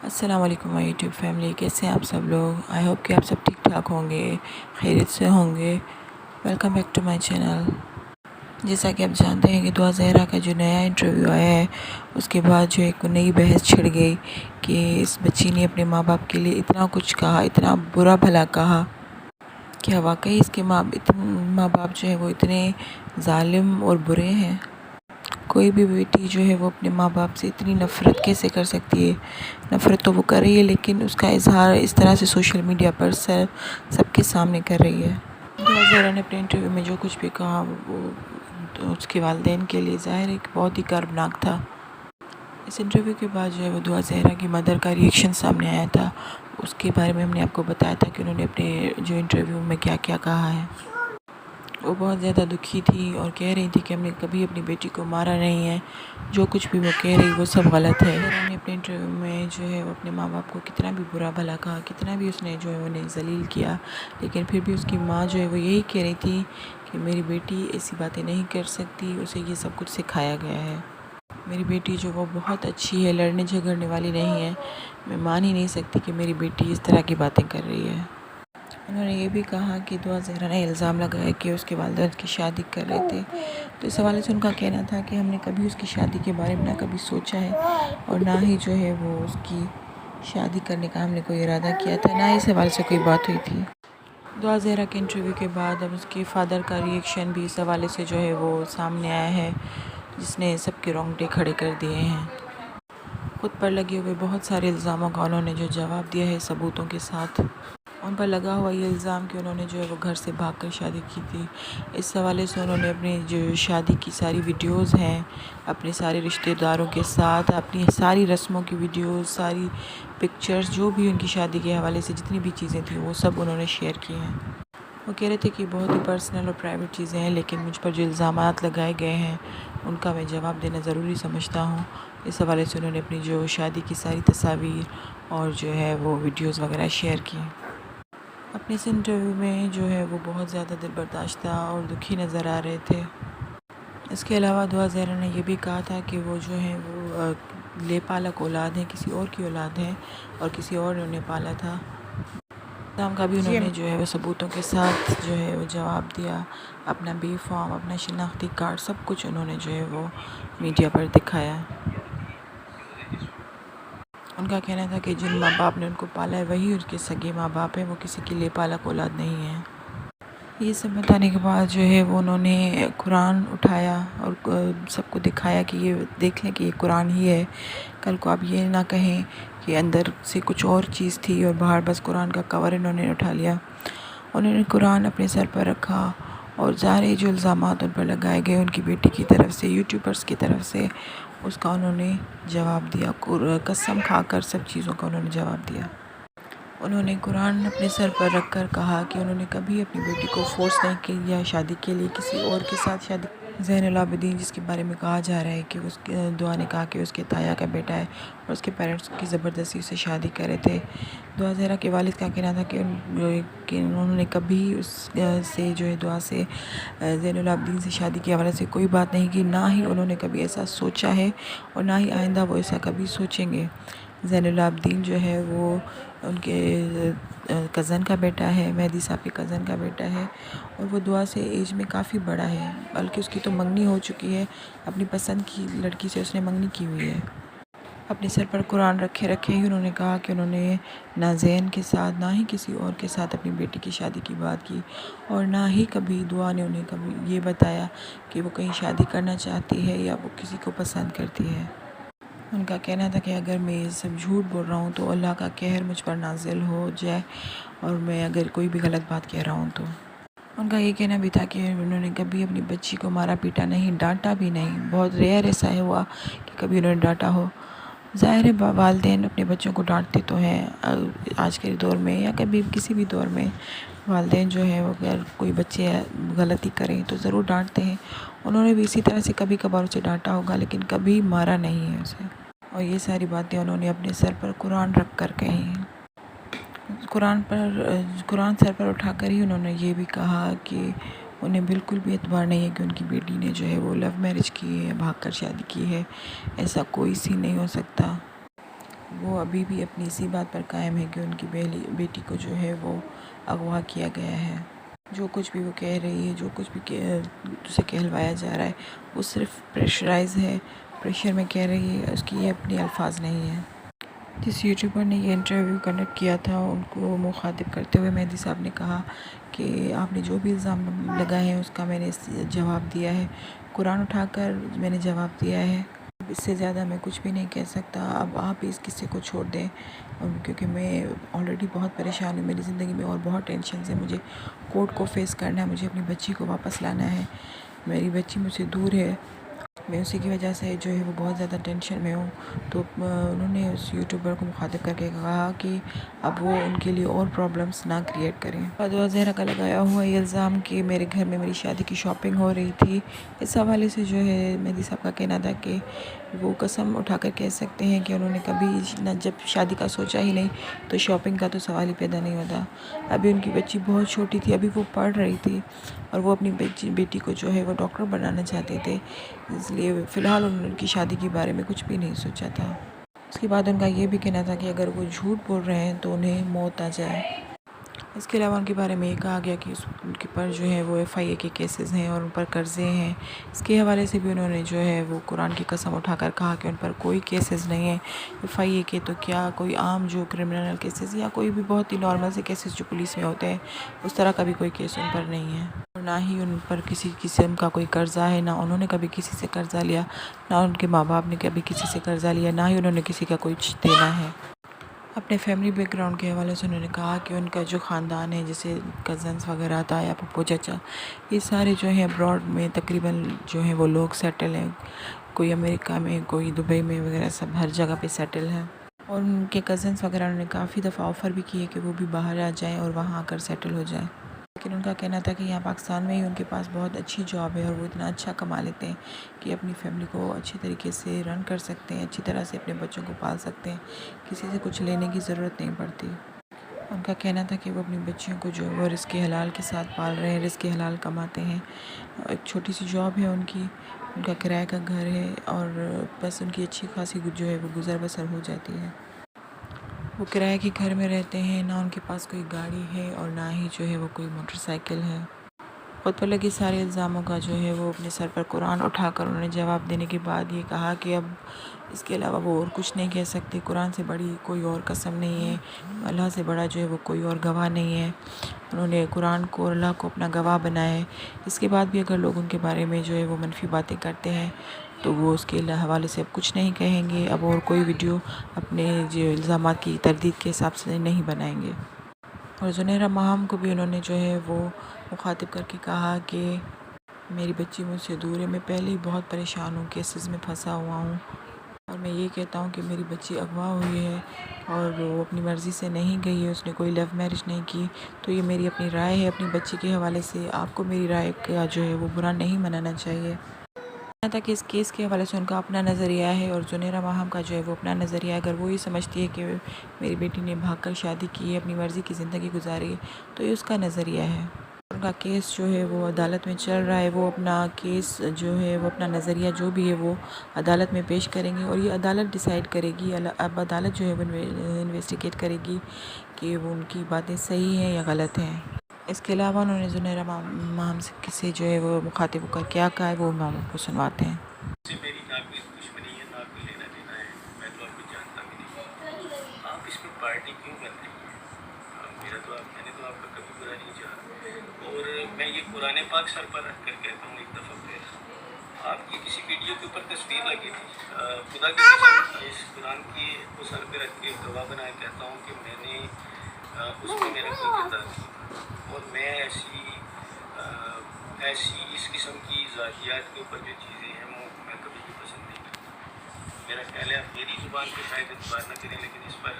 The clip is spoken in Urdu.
السلام علیکم مائی یوٹیوب فیملی، کیسے ہیں آپ سب لوگ؟ آئی ہوپ کہ آپ سب ٹھیک ٹھاک ہوں گے، خیریت سے ہوں گے۔ Welcome back to my channel. جیسا کہ آپ جانتے ہیں کہ دعا زہرا کا جو نیا انٹرویو آیا ہے، اس کے بعد جو ایک نئی بحث چھڑ گئی کہ اس بچی نے اپنے ماں باپ کے لیے اتنا کچھ کہا، اتنا برا بھلا کہا۔ کیا واقعی اس کے ماں باپ جو ہے وہ اتنے ظالم اور برے ہیں؟ کوئی بھی بیٹی جو ہے وہ اپنے ماں باپ سے اتنی نفرت کیسے کر سکتی ہے؟ نفرت تو وہ کر رہی ہے، لیکن اس کا اظہار اس طرح سے سوشل میڈیا پر سب کے سامنے کر رہی ہے۔ دعا زہرا نے اپنے انٹرویو میں جو کچھ بھی کہا وہ اس کے والدین کے لیے ظاہر ہے کہ بہت ہی کربناک تھا۔ اس انٹرویو کے بعد جو ہے وہ دعا زہرا کی مدر کا ریئیکشن سامنے آیا تھا۔ اس کے بارے میں ہم نے آپ کو بتایا تھا کہ انہوں نے اپنے جو انٹرویو میں کیا کیا کہا ہے۔ وہ بہت زیادہ دکھی تھی اور کہہ رہی تھی کہ ہم نے کبھی اپنی بیٹی کو مارا نہیں ہے، جو کچھ بھی وہ کہہ رہی وہ سب غلط ہے۔ انہوں نے اپنے انٹرویو میں جو ہے وہ اپنے ماں باپ کو کتنا بھی برا بھلا کہا، کتنا بھی اس نے جو ہے انہیں ذلیل کیا، لیکن پھر بھی اس کی ماں جو ہے وہ یہی کہہ رہی تھی کہ میری بیٹی ایسی باتیں نہیں کر سکتی، اسے یہ سب کچھ سکھایا گیا ہے۔ میری بیٹی جو وہ بہت اچھی ہے، لڑنے جھگڑنے والی نہیں ہے، میں مان ہی نہیں سکتی کہ میری بیٹی اس طرح کی باتیں کر رہی ہے۔ انہوں نے یہ بھی کہا کہ دعا زہرا نے الزام لگایا کہ اس کے والدین کی شادی کر رہے تھے، تو اس حوالے سے ان کا کہنا تھا کہ ہم نے کبھی اس کی شادی کے بارے میں نہ کبھی سوچا ہے، اور نہ ہی جو ہے وہ اس کی شادی کرنے کا ہم نے کوئی ارادہ کیا تھا، نہ ہی اس حوالے سے کوئی بات ہوئی تھی۔ دعا زہرا کے انٹرویو کے بعد اب اس کے فادر کا ریئیکشن بھی اس حوالے سے جو ہے وہ سامنے آیا ہے، جس نے سب کے رونگٹے کھڑے کر دیے ہیں۔ خود پر لگے ہوئے بہت سارے الزاموں کا انہوں نے جو جواب دیا ہے ثبوتوں کے ساتھ۔ ان پر لگا ہوا یہ الزام کہ انہوں نے جو ہے وہ گھر سے بھاگ کر شادی کی تھی، اس حوالے سے انہوں نے اپنی جو شادی کی ساری ویڈیوز ہیں، اپنے سارے رشتہ داروں کے ساتھ اپنی ساری رسموں کی ویڈیوز، ساری پکچرز، جو بھی ان کی شادی کے حوالے سے جتنی بھی چیزیں تھیں وہ سب انہوں نے شیئر کی ہیں۔ وہ کہہ رہے تھے کہ بہت ہی پرسنل اور پرائیویٹ چیزیں ہیں، لیکن مجھ پر جو الزامات لگائے گئے ہیں ان کا میں جواب دینا ضروری سمجھتا ہوں۔ اس حوالے سے انہوں نے اپنی جو شادی کی ساری تصاویر اور جو ہے وہ ویڈیوز وغیرہ شیئر کی۔ اپنے اس انٹرویو میں جو ہے وہ بہت زیادہ دل برداشتہ اور دکھی نظر آ رہے تھے۔ اس کے علاوہ دعا زہرا نے یہ بھی کہا تھا کہ وہ جو ہیں وہ لے پالک اولاد ہیں، کسی اور کی اولاد ہیں اور کسی اور نے انہیں پالا تھا۔ الزام کا بھی انہوں نے جو ہے وہ ثبوتوں کے ساتھ جو ہے وہ جواب دیا، اپنا بی فارم، اپنا شناختی کارڈ، سب کچھ انہوں نے جو ہے وہ میڈیا پر دکھایا۔ ان کا کہنا تھا کہ جن ماں باپ نے ان کو پالا ہے وہی ان کے سگے ماں باپ ہیں، وہ کسی کی لے پالک اولاد نہیں ہیں۔ یہ سب بتانے کے بعد جو ہے وہ انہوں نے قرآن اٹھایا اور سب کو دکھایا کہ یہ دیکھ لیں کہ یہ قرآن ہی ہے، کل کو آپ یہ نہ کہیں کہ اندر سے کچھ اور چیز تھی اور باہر بس قرآن کا کور انہوں نے اٹھا لیا۔ انہوں نے قرآن اپنے سر پر رکھا اور ظاہر جو الزامات ان پر لگائے گئے ان کی بیٹی کی طرف سے، یوٹیوبرز کی طرف سے، اس کا انہوں نے جواب دیا، قسم کھا کر سب چیزوں کا انہوں نے جواب دیا۔ انہوں نے قرآن اپنے سر پر رکھ کر کہا کہ انہوں نے کبھی اپنی بیٹی کو فورس نہیں کیا شادی کے لیے، کسی اور کے ساتھ شادی۔ زین العابدین جس کے بارے میں کہا جا رہا ہے کہ اس کے دعا نے کہا کہ اس کے تایا کا بیٹا ہے اور اس کے پیرنٹس کی زبردستی سے شادی کر رہے تھے۔ دعا زہرا کے والد کا کہنا تھا کہ انہوں نے کبھی اس سے جو ہے دعا سے زین العابدین سے شادی کے حوالے سے کوئی بات نہیں کی، نہ ہی انہوں نے کبھی ایسا سوچا ہے اور نہ ہی آئندہ وہ ایسا کبھی سوچیں گے۔ زین العابدین جو ہے وہ ان کے کزن کا بیٹا ہے، مہدی صاحب کے کزن کا بیٹا ہے، اور وہ دعا سے ایج میں کافی بڑا ہے، بلکہ اس کی تو منگنی ہو چکی ہے، اپنی پسند کی لڑکی سے اس نے منگنی کی ہوئی ہے۔ اپنے سر پر قرآن رکھے ہی انہوں نے کہا کہ انہوں نے نہ زین کے ساتھ نہ ہی کسی اور کے ساتھ اپنی بیٹی کی شادی کی بات کی، اور نہ ہی کبھی دعا نے انہیں کبھی یہ بتایا کہ وہ کہیں شادی کرنا چاہتی ہے یا وہ کسی کو پسند کرتی ہے۔ ان کا کہنا تھا کہ اگر میں یہ سب جھوٹ بول رہا ہوں تو اللہ کا قہر مجھ پر نازل ہو جائے، اور میں اگر کوئی بھی غلط بات کہہ رہا ہوں تو۔ ان کا یہ کہنا بھی تھا کہ انہوں نے کبھی اپنی بچی کو مارا پیٹا نہیں، ڈانٹا بھی نہیں، بہت ریئر ایسا ہے ہوا کہ کبھی انہوں نے ڈانٹا ہو۔ ظاہر ہے والدین اپنے بچوں کو ڈانٹتے تو ہیں، آج کے دور میں یا کبھی کسی بھی دور میں والدین جو ہے اگر کوئی بچے غلطی کریں تو ضرور ڈانٹتے ہیں۔ انہوں نے بھی اسی طرح سے کبھی کبھار اسے ڈانٹا ہوگا، لیکن کبھی مارا نہیں ہے اسے، اور یہ ساری باتیں انہوں نے اپنے سر پر قرآن رکھ کر کہی ہیں۔ قرآن سر پر اٹھا کر ہی انہوں نے یہ بھی کہا کہ انہیں بالکل بھی اعتبار نہیں ہے کہ ان کی بیٹی نے جو ہے وہ لو میرج کی ہے، بھاگ کر شادی کی ہے، ایسا کوئی سی نہیں ہو سکتا۔ وہ ابھی بھی اپنی اسی بات پر قائم ہے کہ ان کی بیٹی کو جو ہے وہ اغوا کیا گیا ہے۔ جو کچھ بھی وہ کہہ رہی ہے، جو کچھ بھی اسے کہلوایا جا رہا ہے، وہ صرف پریشرائز ہے، پریشر میں کہہ رہی ہے، اس کی یہ اپنے الفاظ نہیں ہیں۔ جس یوٹیوبر نے یہ انٹرویو کنڈکٹ کیا تھا، ان کو مخاطب کرتے ہوئے مہدی صاحب نے کہا کہ آپ نے جو بھی الزام لگائے ہیں اس کا میں نے جواب دیا ہے، قرآن اٹھا کر میں نے جواب دیا ہے۔ اس سے زیادہ میں کچھ بھی نہیں کہہ سکتا، اب آپ اس قصے کو چھوڑ دیں، کیونکہ میں آلریڈی بہت پریشان ہوں، میری زندگی میں اور بہت ٹینشنز ہیں، مجھے کورٹ کو فیس کرنا ہے، مجھے اپنی بچی کو واپس لانا ہے، میری بچی مجھ سے دور ہے، میں اسی کی وجہ سے جو ہے وہ بہت زیادہ ٹینشن میں ہوں۔ تو انہوں نے اس یوٹیوبر کو مخاطب کر کے کہا کہ اب وہ ان کے لیے اور پرابلمس نہ کریٹ کریں۔ فادوا زہرا کا لگایا ہوا یہ الزام کہ میرے گھر میں میری شادی کی شاپنگ ہو رہی تھی، اس حوالے سے جو ہے مہدی صاحب کا کہنا تھا کہ وہ قسم اٹھا کر کہہ سکتے ہیں کہ انہوں نے کبھی نہ جب شادی کا سوچا ہی نہیں تو شاپنگ کا تو سوال ہی پیدا نہیں ہوتا۔ ابھی ان کی بچی بہت چھوٹی تھی، ابھی وہ پڑھ رہی تھی اور وہ اپنی بیٹی کو جو ہے وہ ڈاکٹر بنانا چاہتے تھے، اس لیے فی الحال انہوں نے ان کی شادی کے بارے میں کچھ بھی نہیں سوچا تھا۔ اس کے بعد ان کا یہ بھی کہنا تھا کہ اگر وہ جھوٹ بول رہے ہیں تو انہیں موت آ جائے۔ اس کے علاوہ ان کے بارے میں یہ کہا گیا کہ ان کے پر جو ہے وہ FIA کے کیسز ہیں اور ان پر قرضے ہیں۔ اس کے حوالے سے بھی انہوں نے جو ہے وہ قرآن کی قسم اٹھا کر کہا کہ ان پر کوئی کیسز نہیں ہیں، FIA کے تو کیا کوئی عام جو کرمنل کیسز یا کوئی بھی بہت ہی نارمل سے کیسز جو پولیس میں ہوتے ہیں اس طرح کا بھی کوئی کیس ان پر نہیں ہے، اور نہ ہی ان پر کسی قسم کا کوئی قرضہ ہے، نہ انہوں نے کبھی کسی سے قرضہ لیا، نہ ان کے ماں باپ نے کبھی کسی سے قرضہ لیا، نہ ہی انہوں نے کسی کا کچھ دینا ہے۔ اپنے فیملی بیک گراؤنڈ کے حوالے سے انہوں نے کہا کہ ان کا جو خاندان ہے، جیسے کزنس وغیرہ تایا پھپھو چچا، یہ سارے جو ہیں ابراڈ میں تقریباً جو ہیں وہ لوگ سیٹل ہیں، کوئی امریکہ میں، کوئی دبئی میں وغیرہ، سب ہر جگہ پہ سیٹل ہیں، اور ان کے کزنس وغیرہ انہوں نے کافی دفعہ آفر بھی کیے کہ وہ بھی باہر آ جائیں اور وہاں آ کر سیٹل ہو جائیں، لیکن ان کا کہنا تھا کہ یہاں پاکستان میں ہی ان کے پاس بہت اچھی جاب ہے اور وہ اتنا اچھا کما لیتے ہیں کہ اپنی فیملی کو اچھی طریقے سے رن کر سکتے ہیں، اچھی طرح سے اپنے بچوں کو پال سکتے ہیں، کسی سے کچھ لینے کی ضرورت نہیں پڑتی۔ ان کا کہنا تھا کہ وہ اپنی بچیوں کو جو وہ رزق حلال کے ساتھ پال رہے ہیں، رزق حلال کماتے ہیں، ایک چھوٹی سی جاب ہے ان کی، ان کا کرائے کا گھر ہے، اور بس ان کی اچھی خاصی جو ہے وہ گزر بسر ہو جاتی ہے۔ وہ کرائے کے گھر میں رہتے ہیں، نہ ان کے پاس کوئی گاڑی ہے اور نہ ہی جو ہے وہ کوئی موٹر سائیکل ہے۔ خود پر لگے سارے الزاموں کا جو ہے وہ اپنے سر پر قرآن اٹھا کر انہوں نے جواب دینے کے بعد یہ کہا کہ اب اس کے علاوہ وہ اور کچھ نہیں کہہ سکتے، قرآن سے بڑی کوئی اور قسم نہیں ہے، اللہ سے بڑا جو ہے وہ کوئی اور گواہ نہیں ہے، انہوں نے قرآن کو اور اللہ کو اپنا گواہ بنایا ہے۔ اس کے بعد بھی اگر لوگ ان کے بارے میں جو ہے وہ منفی باتیں کرتے ہیں تو وہ اس کے حوالے سے اب کچھ نہیں کہیں گے، اب اور کوئی ویڈیو اپنے جو الزامات کی تردید کے حساب سے نہیں بنائیں گے۔ اور زنیرہ ماہم کو بھی انہوں نے جو ہے وہ مخاطب کر کے کہا کہ میری بچی مجھ سے دور ہے، میں پہلے ہی بہت پریشان ہوں، کیسز میں پھنسا ہوا ہوں، اور میں یہ کہتا ہوں کہ میری بچی اغوا ہوئی ہے اور وہ اپنی مرضی سے نہیں گئی ہے، اس نے کوئی لو میرج نہیں کی، تو یہ میری اپنی رائے ہے اپنی بچی کے حوالے سے، آپ کو میری رائے کا جو ہے وہ برا نہیں منانا چاہیے۔ تھا کہ اس کیس کے حوالے سے ان کا اپنا نظریہ ہے اور زنیرہ ماہم کا جو ہے وہ اپنا نظریہ ہے، اگر وہ یہ سمجھتی ہے کہ میری بیٹی نے بھاگ کر شادی کی ہے، اپنی مرضی کی زندگی گزاری ہے، تو یہ اس کا نظریہ ہے۔ ان کا کیس جو ہے وہ عدالت میں چل رہا ہے، وہ اپنا کیس جو ہے وہ اپنا نظریہ جو بھی ہے وہ عدالت میں پیش کریں گے، اور یہ عدالت ڈیسائیڈ کرے گی، اب عدالت جو ہے وہ انویسٹیگیٹ کرے گی کہ وہ ان کی باتیں صحیح ہیں یا غلط ہیں۔ اس کے علاوہ انہوں نے زنیرہ ماہم سے جو ہے وہ مخاطب ہو کر کیا کہا ہے وہ ہم آپ کو سنواتے ہیں۔ سے میری نہ کوئی دشمنی ہے، نہ کوئی لینا دینا ہے، میں تو آپ کو جانتا بھی نہیں، آپ اس میں پارٹی کیوں کر رہی ہیں؟ میں نے تو آپ کا کبھی برا نہیں چاہا، اور میں یہ قرآن پاک سر پر رکھ کر کہتا ہوں ایک دفعہ پھر، آپ کی کسی ویڈیو کے اوپر تصویر لگی تھی، خدا کی قسم اس قرآن کی کو سر پہ رکھ کے گواہ بنا کے کہتا ہوں کہ میں نے اس میں میرا کوئی کردار نہیں تھا، اور میں ایسی اس قسم کی ذاتیات کے اوپر جو چیزیں ہیں وہ میں کبھی بھی پسند نہیں کرتا۔ میرا خیال ہے آپ میری زبان پہ شاید اعتبار نہ کریں، لیکن اس پر